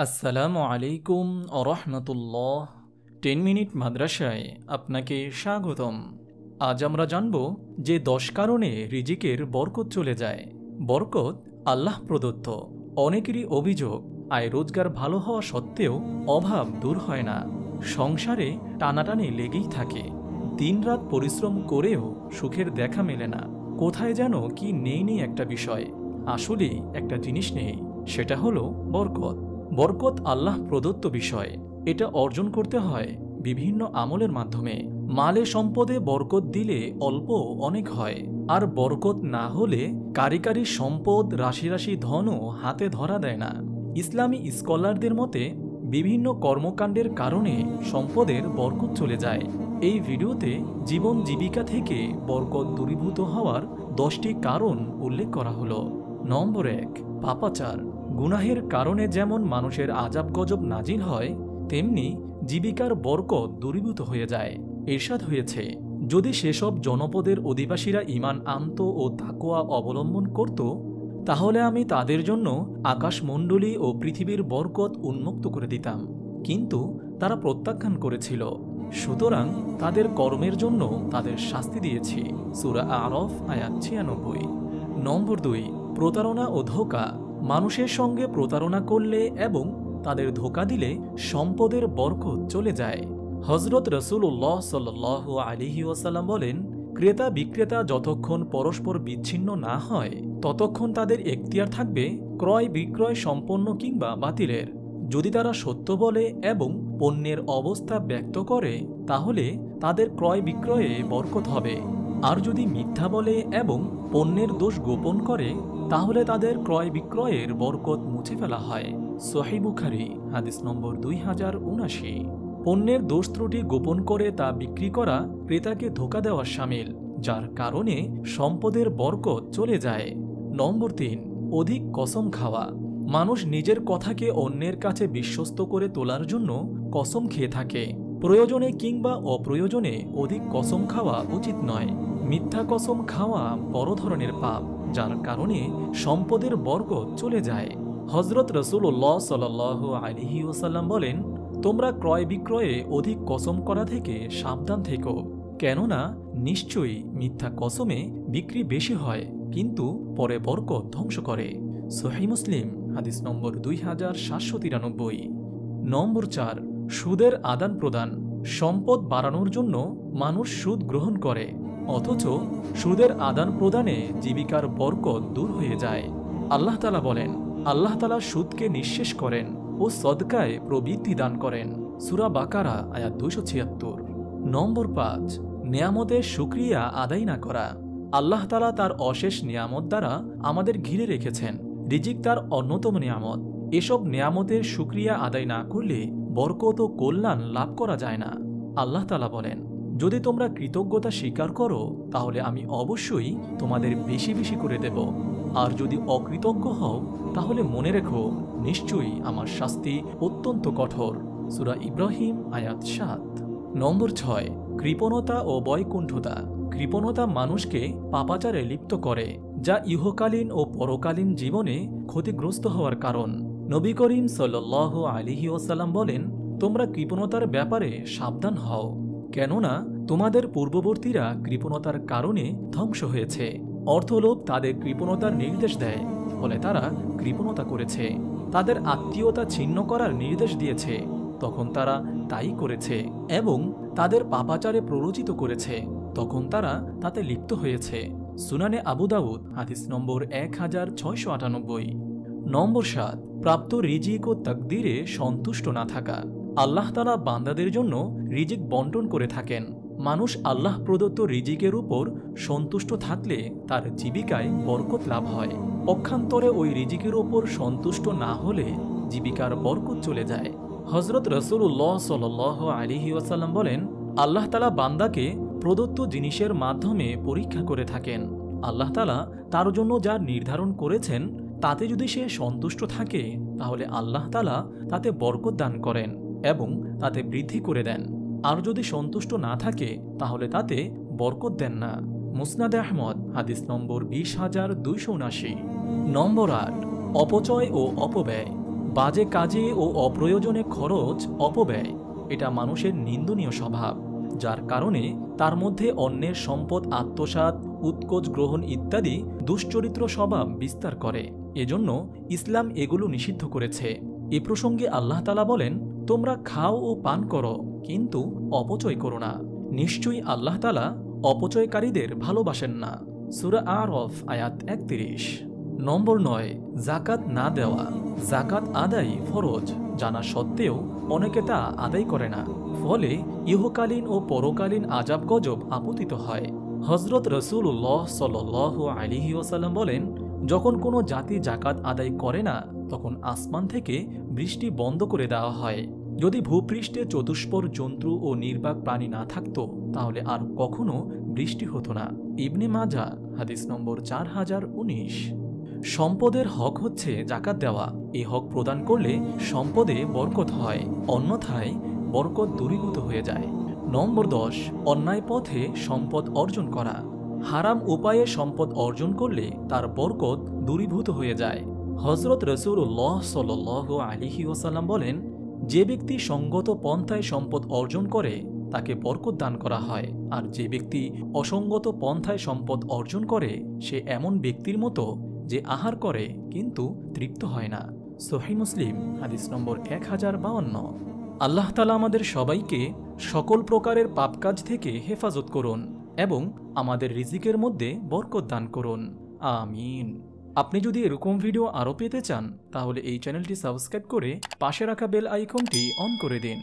আসসালামু আলাইকুম আরহামতুল্লাহ। 10 মিনিট মাদ্রাসায় আপনাকে স্বাগতম। আজ আমরা জানব যে 10 কারণে রিজিকের বরকত চলে যায়। বরকত আল্লাহ প্রদত্ত। অনেকেরই অভিযোগ, আয় রোজগার ভালো হওয়া সত্ত্বেও অভাব দূর হয় না। সংসারে টানাটানি লেগেই থাকে। দিনরাত পরিশ্রম করেও সুখের দেখা মেলে না। কোথায় যেন কি নেই একটা বিষয়। আসলেই একটা জিনিস নেই, সেটা হলো বরকত। বরকত আল্লাহ প্রদত্ত বিষয়। এটা অর্জন করতে হয় বিভিন্ন আমলের মাধ্যমে। মালে সম্পদে বরকত দিলে অল্প অনেক হয়, আর বরকত না হলে কারিকারি সম্পদ রাশি রাশি ধনও হাতে ধরা দেয় না। ইসলামী স্কলারদের মতে বিভিন্ন কর্মকাণ্ডের কারণে সম্পদের বরকত চলে যায়। এই ভিডিওতে জীবন জীবিকা থেকে বরকত দূরীভূত হওয়ার 10টি কারণ উল্লেখ করা হলো। নম্বর 1, পাপাচার। গুনাহের কারণে যেমন মানুষের আযাব গজব নাজিল হয়, তেমনি জীবিকার বরকত দূরীভূত হয়ে যায়। ইরশাদ হয়েছে, যদি সেসব জনপদের অধিবাসীরা ঈমান আনত ও তাকওয়া অবলম্বন করত, তাহলে আমি তাদের জন্য আকাশমণ্ডলী ও পৃথিবীর বরকত উন্মুক্ত করে দিতাম, কিন্তু তারা প্রত্যাখ্যান করেছিল। সুতরাং তাদের কর্মের জন্য তাদের শাস্তি দিয়েছি। সূরা আরফ আয়াত 96। নম্বর 2, প্রতারণা ও ধোঁকা। মানুষের সঙ্গে প্রতারণা করলে এবং তাদের ধোঁকা দিলে সম্পদের বরকত চলে যায়। হযরত রাসূলুল্লাহ সাল্লাল্লাহু আলাইহি ওয়াসাল্লাম বলেন, ক্রেতা বিক্রেতা যতক্ষণ পরস্পর বিচ্ছিন্ন না হয় ততক্ষণ তাদের এখতিয়ার থাকবে ক্রয় বিক্রয় সম্পন্ন কিংবা বাতিলের। যদি তারা সত্য বলে এবং পণ্যের অবস্থা ব্যক্ত করে, তাহলে তাদের ক্রয় বিক্রয়ে বরকত হবে। আর যদি মিথ্যা বলে এবং পণ্যের দোষ গোপন করে, তাহলে তাদের ক্রয় বিক্রয়ের বরকত মুছে ফেলা হয়। সহিহ বুখারী হাদিস নম্বর 2079। পণ্যের দোষ ত্রুটি গোপন করে তা বিক্রি করা ক্রেতাকে ধোঁকা দেওয়া শামিল, যার কারণে সম্পদের বরকত চলে যায়। নম্বর 3, অধিক কসম খাওয়া। মানুষ নিজের কথাকে অন্যের কাছে বিশ্বস্ত করে তোলার জন্য কসম খেয়ে থাকে। প্রয়োজনে কিংবা অপ্রয়োজনে অধিক কসম খাওয়া উচিত নয়। মিথ্যা কসম খাওয়া বড় ধরনের পাপ, যার কারণে সম্পদের বরকত চলে যায়। হযরত রাসূলুল্লাহ সাল্লাল্লাহু আলাইহি ওয়াসাল্লাম বলেন, তোমরা ক্রয় বিক্রয়ে অধিক কসম করা থেকে সাবধান থেকো, কেননা নিশ্চয়ই মিথ্যা কসমে বিক্রি বেশি হয় কিন্তু পরে বরকত ধ্বংস করে। সহিহ মুসলিম হাদিস নম্বর 2793। নম্বর 4, সুদের আদান প্রদান। সম্পদ বাড়ানোর জন্য মানুষ সুদ গ্রহণ করে, অথচ সুদের আদান প্রদানে জীবিকার বরকত দূর হয়ে যায়। আল্লাহ তাআলা বলেন, আল্লাহ তাআলা সুদকে নিঃশেষ করেন ও সদকায় প্রবৃদ্ধি দান করেন। সূরা বাকারা আয়াত 276। নম্বর 5, নিয়ামতের শুকরিয়া আদায় না করা। আল্লাহ তাআলা তার অশেষ নিয়ামত দ্বারা আমাদের ঘিরে রেখেছেন। রিজিক তার অন্যতম নিয়ামত। এসব নিয়ামতের শুকরিয়া আদায় না করলে বরকত ও কল্যাণ লাভ করা যায় না। আল্লাহ তাআলা বলেন, যদি তোমরা কৃতজ্ঞতা স্বীকার করো, তাহলে আমি অবশ্যই তোমাদের বেশি বেশি করে দেব। আর যদি অকৃতজ্ঞ হও, তাহলে মনে রেখো, নিশ্চয়ই আমার শাস্তি অত্যন্ত কঠোর। সূরা ইব্রাহিম আয়াত 7। নম্বর 6, কৃপণতা ও বৈকুণ্ঠতা। কৃপণতা মানুষকে পাপাচারে লিপ্ত করে, যা ইহকালীন ও পরকালীন জীবনে ক্ষতিগ্রস্ত হওয়ার কারণ। নবী করিম সাল্লাল্লাহু আলাইহি ওয়াসাল্লাম বলেন, তোমরা কৃপণতার ব্যাপারে সাবধান হও, কেননা তোমাদের পূর্ববর্তীরা কৃপণতার কারণে ধ্বংস হয়েছে। অর্থলোভ তাদের কৃপণতার নির্দেশ দেয়, ফলে তারা কৃপণতা করেছে। তাদের আত্মীয়তা ছিন্ন করার নির্দেশ দিয়েছে, তখন তারা তাই করেছে। এবং তাদের পাপাচারে প্ররোচিত করেছে, তখন তারা তাতে লিপ্ত হয়েছে। সুনানে আবু দাউদ হাদিস নম্বর 1698। নম্বর 7, প্রাপ্ত রিজিক ও তাকদীরে সন্তুষ্ট না থাকা। আল্লাহ তাআলা বান্দাদের জন্য রিজিক বন্টন করে থাকেন। মানুষ আল্লাহ প্রদত্ত রিজিকের উপর সন্তুষ্ট থাকলে তার জীবিকায় বরকত লাভ হয়। পক্ষান্তরে ওই রিজিকের উপর সন্তুষ্ট না হলে জীবিকার বরকত চলে যায়। হযরত রাসূলুল্লাহ সাল্লাল্লাহু আলাইহি ওয়াসাল্লাম বলেন, আল্লাহ তাআলা বান্দাকে প্রদত্ত জিনিসের মাধ্যমে পরীক্ষা করে থাকেন। আল্লাহ তাআলা তার জন্য যা নির্ধারণ করেছেন তাতে যদি সে সন্তুষ্ট থাকে, তাহলে আল্লাহ তাআলা তাতে বরকত দান করেন এবং তাতে বৃদ্ধি করে দেন। আর যদি সন্তুষ্ট না থাকে, তাহলে তাতে বরকত দেন না। মুসনাদে আহমদ হাদিস নম্বর 20279। নম্বর 8, অপচয় ও অপব্যয়। বাজে কাজে ও অপ্রয়োজনে খরচ, অপব্যয় এটা মানুষের নিন্দনীয় স্বভাব, যার কারণে তার মধ্যে অন্যের সম্পদ আত্মসাৎ, উৎকোচ গ্রহণ ইত্যাদি দুশ্চরিত্র স্বভাব বিস্তার করে। এজন্য ইসলাম এগুলো নিষিদ্ধ করেছে। এ প্রসঙ্গে আল্লাহ তাআলা বলেন, তোমরা খাও ও পান করো, কিন্তু অপচয় করো না। নিশ্চয়ই আল্লাহ তাআলা অপচয়কারীদের ভালোবাসেন না। সূরা আরফ আয়াত 31। নম্বর 9, যাকাত না দেওয়া। যাকাত আদায় ফরজ জানা সত্ত্বেও অনেকে তা আদায় করে না, ফলে ইহকালীন ও পরকালীন আযাব গজব আপতিত হয়। হযরত রাসূলুল্লাহ সাল্লাল্লাহু আলাইহি ওয়াসাল্লাম বলেন, যখন কোনো জাতি যাকাত আদায় করে না তখন আসমান থেকে বৃষ্টি বন্ধ করে দেওয়া হয়। যদি ভূপৃষ্ঠে চতুষ্পর জন্তু ও নির্বাক প্রাণী না থাকত তাহলে আর কখনো বৃষ্টি হতো না। ইবনে মাজাহ হাদিস নম্বর 4019। সম্পদের হক হচ্ছে যাকাত দেওয়া। এই হক প্রদান করলে সম্পদে বরকত হয়, অন্যথায় বরকত দূরীভূত হয়ে যায়। নম্বর 10, অন্যায় পথে সম্পদ অর্জন করা। হারাম উপায়ে সম্পদ অর্জন করলে তার বরকত দূরীভূত হয়ে যায়। হযরত রাসূলুল্লাহ সাল্লাল্লাহু আলাইহি ওয়াসাল্লাম বলেন, যে ব্যক্তি সঙ্গত পন্থায় সম্পদ অর্জন করে তাকে বরকত দান করা হয়, আর যে ব্যক্তি অসঙ্গত পন্থায় সম্পদ অর্জন করে সে এমন ব্যক্তির মতো যে আহার করে কিন্তু তৃপ্ত হয় না। সহিহ মুসলিম হাদিস নম্বর 1052। আল্লাহ তাআলা আমাদের সবাইকে সকল প্রকারের পাপ কাজ থেকে হেফাজত করুন এবং আমাদের রিজিকের মধ্যে বরকত দান করুন। আমিন। আপনি যদি এরকম ভিডিও আরও পেতে চান তাহলে এই চ্যানেলটি সাবস্ক্রাইব করে পাশে রাখা বেল আইকনটি অন করে দিন।